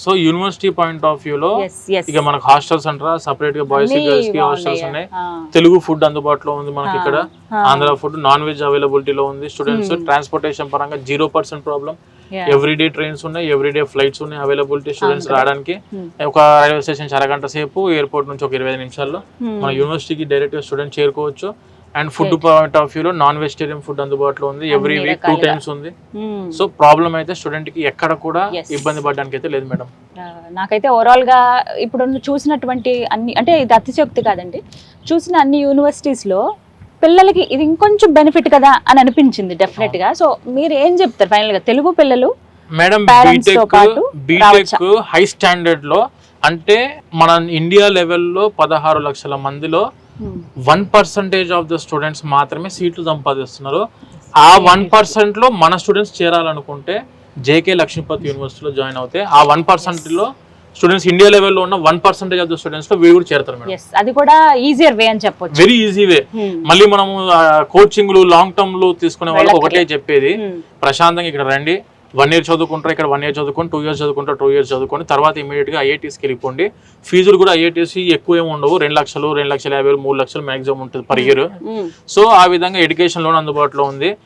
So university point of view లో Yes, yes. ఇక మనకు హాస్టల్స్ అంటారా, సెపరేట్ గా బాయ్స్ అన్నీ గర్ల్స్ కి హాస్టల్స్ బాగున్నాయి. ఉన్నాయి. ఆ. తెలుగు ఫుడ్ అందుబాటులో ఉంది మనకి ఇక్కడ. ఆ. ఆంధ్ర ఫుడ్, నాన్ వెజ్ అవైలబిలిటీలో ఉంది. స్టూడెంట్స్ ట్రాన్స్పోర్టేషన్ పరంగా 0% ప్రాబ్లం. Yeah. ఎవ్రీడే ట్రైన్స్ ఉన్నాయి, ఎవ్రీడే ఫ్లైట్స్ ఉన్నాయి అవైలబిలిటీ స్టూడెంట్స్ రావడానికి. ఒక రైల్వే స్టేషన్ అరగంట సేపు, ఎయిర్పోర్ట్ నుంచి ఒక 25 నిమిషాల్లో మన యూనివర్సిటీకి డైరెక్ట్ గా స్టూడెంట్ చేరుకోవచ్చు. And food point of view లో నాన్ వెజిటేరియన్ ఫుడ్ అందుబాటులో ఉంది. ఎవ్రీ వీక్ 2 times ఉంది. సో ప్రాబ్లం అయితే స్టూడెంట్ కి ఎక్కడ కూడా ఇబ్బంది పడడానికి అయితే లేదు మేడం. నాకైతే ఓవరాల్ గా ఇప్పుడు చూసినటువంటి అన్ని, అంటే ఇది అతిశయోక్తి కాదండి, చూసిన అన్ని యూనివర్సిటీస్ లో పిల్లలకి ఇది ఇంకొంచెం బెనిఫిట్ కదా అని అనిపించింది డెఫినెట్ గా. సో మీరు ఏం చెప్తారు ఫైనల్ గా తెలుగు పిల్లలు మేడం? parents తో పాటు బీటెక్ హై స్టాండర్డ్ లో, అంటే మన ఇండియా లెవెల్లో 16 లక్షల మందిలో 1% ఆఫ్ ద స్టూడెంట్స్ మాత్రమే సీట్లు సంపాదిస్తున్నారు. ఆ 1% లో మన స్టూడెంట్స్ చేరాలనుకుంటే జేకే లక్ష్మీపతి యూనివర్సిటీలో జాయిన్ అవుతే ఆ 1% లో స్టూడెంట్స్ ఇండియా లెవెల్లో ఉన్న 1% ఆఫ్ ద స్టూడెంట్స్ లో వీళ్ళు కూడా చేరతారు మేడం. Yes, అది కూడా ఈజియర్ వే అని చెప్పొచ్చు. Very easy way. మళ్ళీ మనము కోచింగ్లు లాంగ్ టర్మ్ లు తీసుకునే వాళ్ళకి ఒకటే చెప్పేది, ప్రశాంతంగా ఇక్కడ రండి, 1 year చదువుకుంటారు, ఇక్కడ 1 year చదువుకొని 2 years చదువుకుంటారు, 2 years చదువుకొని తర్వాత ఇమీడియట్ గా ఐఐటీస్కి వెళ్ళిపోండి. ఫీజులు కూడా ఐఐటీస్ ఎక్కువ ఏమి ఉండవు, 2 లక్షలు, 2,50,000, 3 లక్షలు మాక్సిమం ఉంటుంది పర్ ఇయర్. సో ఆ విధంగా ఎడ్యుకేషన్ లోన్ అందుబాటులో ఉంది.